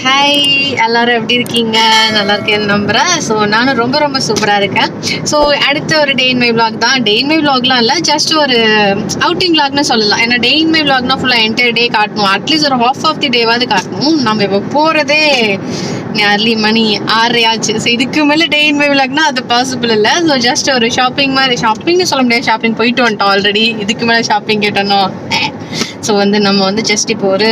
Hi எல்லாரும் எப்படி இருக்கீங்க? நல்லா இருக்கேன்னு நம்புகிறேன். ஸோ நானும் ரொம்ப ரொம்ப சூப்பராக இருக்கேன். ஸோ அடுத்த ஒரு டே இன் மை விளாக் தான். டே இன் மை விளாக்லாம் இல்லை, ஜஸ்ட் ஒரு அவுட்டிங் விளாக்னு சொல்லலாம். ஏன்னா டே இன் மை விளாக்னா ஃபுல்லாக என்டையர் டே காட்டணும், அட்லீஸ்ட் ஒரு ஹாஃப் ஆஃப் தி டேவாவது காட்டணும். நம்ம இப்போ போகிறதே அர்லி மணி 6 ஆச்சு. ஸோ இதுக்கு மேலே டே இன் மை விளாக்னா அது பாசிபிள் இல்லை. ஸோ ஜஸ்ட் ஒரு ஷாப்பிங் மாதிரி, ஷாப்பிங்னு சொல்ல முடியாது, ஷாப்பிங் போயிட்டு வந்துட்டோம் ஆல்ரெடி. இதுக்கு மேலே ஷாப்பிங் கேட்டோம். ஸோ நம்ம ஜஸ்ட் இப்போ ஒரு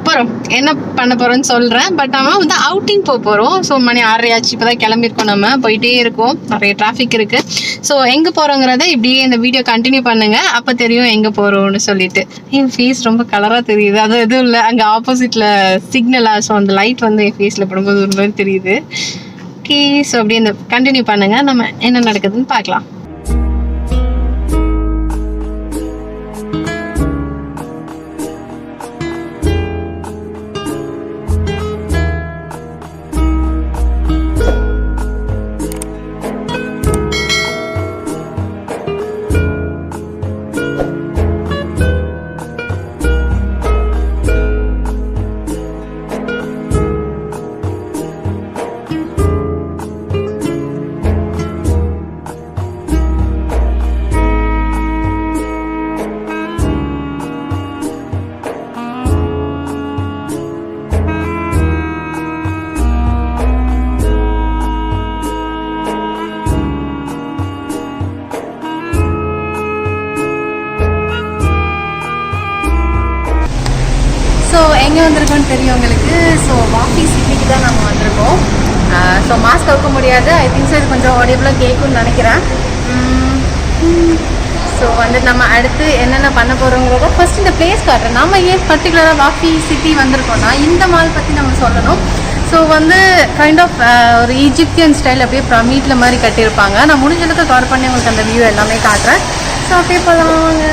போகிறோம், என்ன பண்ண போகிறோன்னு சொல்கிறேன். பட் ஆனால் அவுட்டிங் போகிறோம். ஸோ மணி 6 ஆச்சு, இப்போ தான் கிளம்பியிருக்கோம். நம்ம போயிட்டே இருக்கோம், நிறைய டிராஃபிக் இருக்குது. ஸோ எங்கே போகிறோங்கிறத இப்படியே இந்த வீடியோ கண்டினியூ பண்ணுங்கள், அப்போ தெரியும் எங்கே போகிறோம்னு சொல்லிட்டு. என் ஃபேஸ் ரொம்ப கலராக தெரியுது, அது எதுவும் இல்லை, அங்கே ஆப்போசிட்டில் சிக்னலாக. ஸோ அந்த லைட் என் ஃபேஸில் படும்போது ஒரு மாதிரி தெரியுது. ஓகே, ஸோ அப்படியே இந்த கண்டினியூ பண்ணுங்கள், நம்ம என்ன நடக்குதுன்னு பார்க்கலாம். ஸோ எங்கே வந்திருக்கோன்னு தெரியும் உங்களுக்கு. ஸோ வாஃபி சிட்டிக்கு தான் நம்ம வந்திருக்கோம். ஸோ மாஸ்க் வைக்க முடியாது, ஐ திங்க் ஸோ இது கொஞ்சம் ஆடியபிளாக கேட்கும்னு நினைக்கிறேன். ஸோ நம்ம அடுத்து என்னென்ன பண்ண போகிறோங்கிறத ஃபர்ஸ்ட் இந்த பிளேஸ் காட்டுறேன். நம்ம ஏன் பர்டிகுலராக வாஃபி சிட்டி வந்திருக்கோம்னா இந்த மால் பற்றி நம்ம சொல்லணும். ஸோ கைண்ட் ஆஃப் ஒரு ஈஜிப்தியன் ஸ்டைல் அப்படியே பிரமிட்ல மாதிரி கட்டியிருப்பாங்க. நான் முடிஞ்சளவுக்கு கவர் பண்ணி உங்களுக்கு அந்த வியூ எல்லாமே காட்டுறேன். ஸோ அப்படியே போகலாங்க.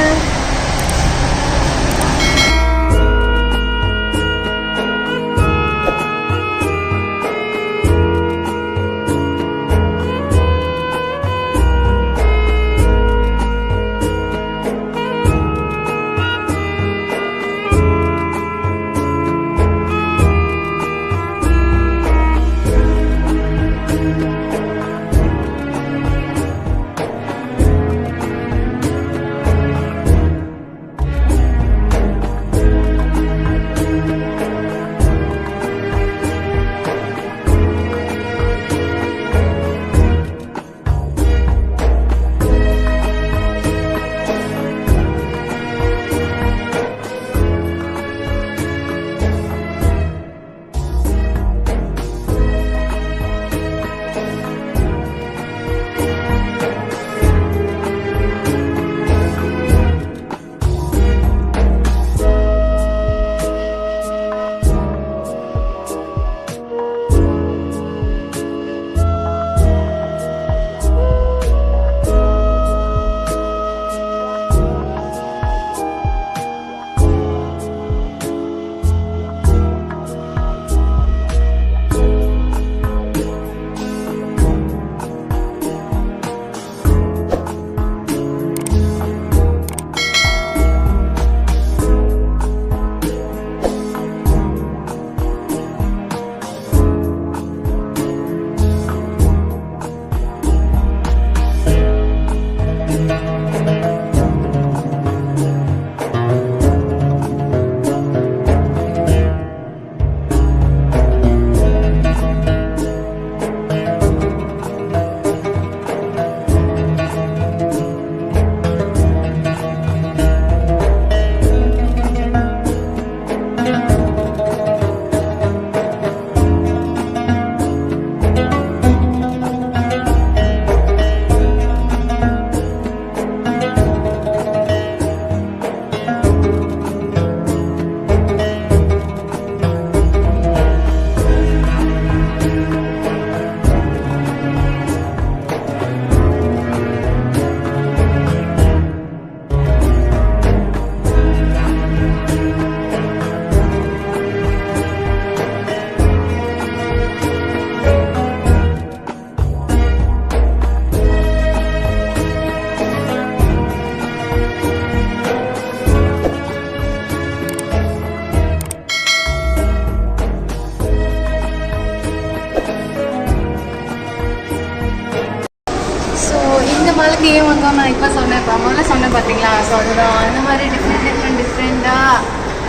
பக்கத்துலேயே வந்தோம். நான் இப்போ சொன்னேன், முதல்ல சொன்னேன் பார்த்தீங்களா? ஸோ அதுதான் அந்த மாதிரி டிஃப்ரெண்ட்டாக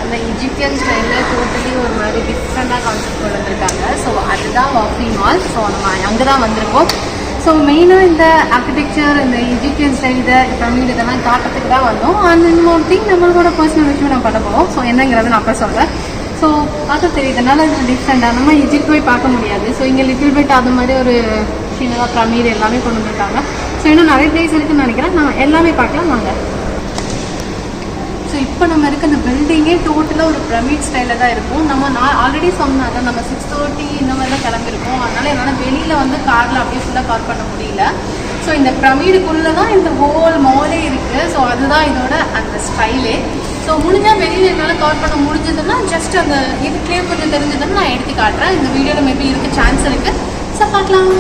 அந்த இஜிப்தியன் ஸ்டைலில் டோட்டலி ஒரு மாதிரி டிஃப்ரெண்ட்டாக கான்செப்ட் கொண்டு வந்திருக்காங்க. ஸோ அதுதான் வாஃபி மால். ஸோ நம்ம அங்கே தான் வந்திருக்கோம். ஸோ மெயினாக இந்த ஆர்கிடெக்சர், இந்த இஜிப்தியன் ஸ்டைல், பிரமிட் இதெல்லாம் காட்டுறதுக்கு தான் வந்தோம். அண்ட் இன்னொரு திங் நம்மளோட பர்சனல் விஷயம் நான் பண்ண போகிறோம். ஸோ என்னங்கிறத நான் அப்புறம் சொல்கிறேன். ஸோ பார்க்க தெரியுதுனால இது டிஃப்ரெண்ட்டாக நம்ம இஜிப்ட் போய் பார்க்க முடியாது. ஸோ இங்கே லிட்டில் பிட் அது மாதிரி ஒரு சின்னதாக பிரமிட் எல்லாமே கொண்டு வந்துருக்காங்க. ஸோ இன்னும் நிறைய பிளேஸ் இருக்குதுன்னு நினைக்கிறேன். நான் எல்லாமே பார்க்கலாம் வாங்க. ஸோ இப்போ நம்ம இருக்க இந்த பில்டிங்கே டோட்டலாக ஒரு பிரமிட் ஸ்டைலில் தான் இருக்கும். நான் ஆல்ரெடி சொன்னாங்க நம்ம 6:30 இந்த மாதிரி தான் கிளம்பிருக்கோம். அதனால் என்னால் வெளியில் வந்து காரில் அப்படியே ஃபுல்லாக கவர் பண்ண முடியல. ஸோ இந்த பிரமிடுக்குள்ளே தான் இந்த ஹோல் மாலே இருக்குது. ஸோ அதுதான் இதோட அந்த ஸ்டைலே. ஸோ முடிஞ்சால் வெளியில் என்னால் கவர் பண்ண முடிஞ்சதுன்னா ஜஸ்ட் அந்த இதுக்கே கொஞ்சம் தெரிஞ்சதுன்னு நான் எடுத்து காட்டுறேன். இந்த வீடியோவில் மேபி இருக்க சான்ஸ் இருக்குது. ஸோ பார்க்கலாம்.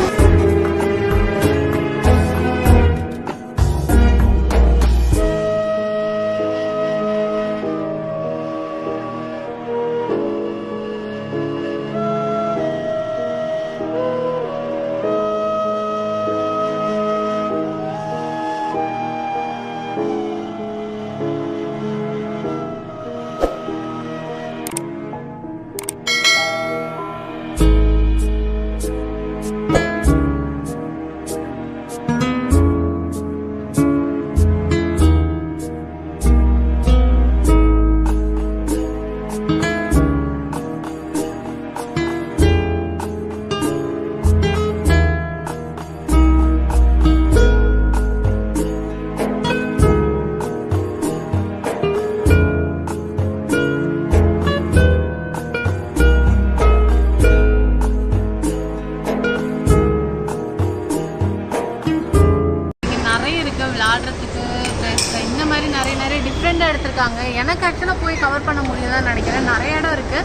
எடுத்திருக்காங்க. எனக்கு ஆக்சுவலாக போய் கவர் பண்ண முடியுதான்னு நினைக்கிறேன். நிறைய இடம் இருக்குது.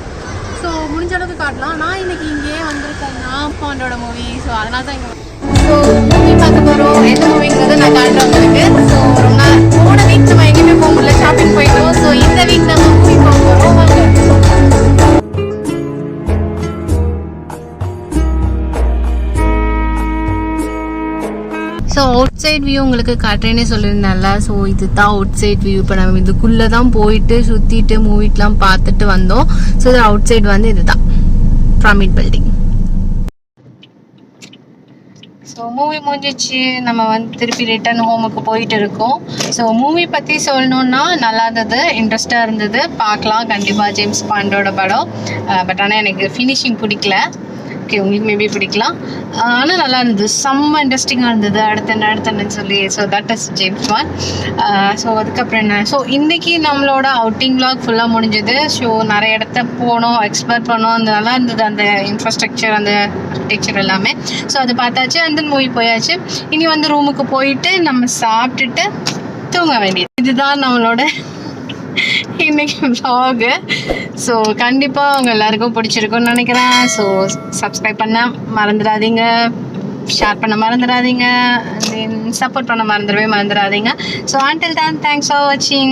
ஸோ முடிஞ்ச அளவுக்கு காட்டலாம். நான் இன்னைக்கு இங்கேயே வந்திருக்கேன். நான் பாண்டோட மூவி. ஸோ அதனால தான் இங்கே ஸோ மூவி பார்க்க போகிறோம். எந்த மூவிங்கிறது நான் காட்டுறேன் உங்களுக்கு. ஸோ ரொம்ப போன வீக் நம்ம எங்கேயுமே போக முடியல, ஷாப்பிங் போயிட்டோம். ஸோ இந்த வீக் நம்ம மூவி போக போகிறோம். ஸோ அவுட் சைட் வியூ உங்களுக்கு காட்டுறேன்னே சொல்லியிருந்தேன்ல. ஸோ இதுதான் அவுட் சைட் வியூ. இப்போ நம்ம இதுக்குள்ளே தான் போயிட்டு சுற்றிட்டு மூவிட்லாம் பார்த்துட்டு வந்தோம். ஸோ இது அவுட் சைட் வந்து இதுதான் பிரமிட் பில்டிங். ஸோ மூவி முடிஞ்சிச்சு. நம்ம வந்து திருப்பி ரிட்டர்ன் ஹோமுக்கு போயிட்டு இருக்கோம். ஸோ மூவி பற்றி சொல்லணுன்னா நல்லா இருந்தது, இன்ட்ரெஸ்டாக இருந்தது, பார்க்கலாம் கண்டிப்பாக. ஜேம்ஸ் பாண்டோட படம். பட் ஆனால் எனக்கு ஃபினிஷிங் பிடிக்கல. ஓகே, உங்களுக்கு மேபி பிடிக்கலாம். ஆனால் நல்லா இருந்தது, செம்ம இன்ட்ரெஸ்டிங்காக இருந்தது. அடுத்தன்னு சொல்லி. So that is James bond. So அதுக்கப்புறம் என்ன, ஸோ இன்றைக்கி நம்மளோட அவுட்டிங் விளாக் ஃபுல்லாக முடிஞ்சது. ஸோ நிறைய இடத்த போனோம், எக்ஸ்ப்ளோர் பண்ணோம். அந்த நல்லா இருந்தது, அந்த இன்ஃப்ராஸ்ட்ரக்சர், அந்த ஆர்கிடெக்சர் எல்லாமே. ஸோ அது பார்த்தாச்சு. அந்த மூவி போயாச்சு. இனி வந்து ரூமுக்கு போயிட்டு நம்ம சாப்பிட்டுட்டு தூங்க வேண்டியது. இதுதான் நம்மளோட இன்னைக்கு vlog. ஸோ கண்டிப்பாக அவங்க எல்லாருக்கும் பிடிச்சிருக்கும்னு நினைக்கிறேன். ஸோ சப்ஸ்கிரைப் பண்ண மறந்துடாதீங்க, ஷேர் பண்ண மறந்துடாதீங்க, சப்போர்ட் பண்ண மறந்துடவே மறந்துடாதீங்க. So until then, thanks for watching.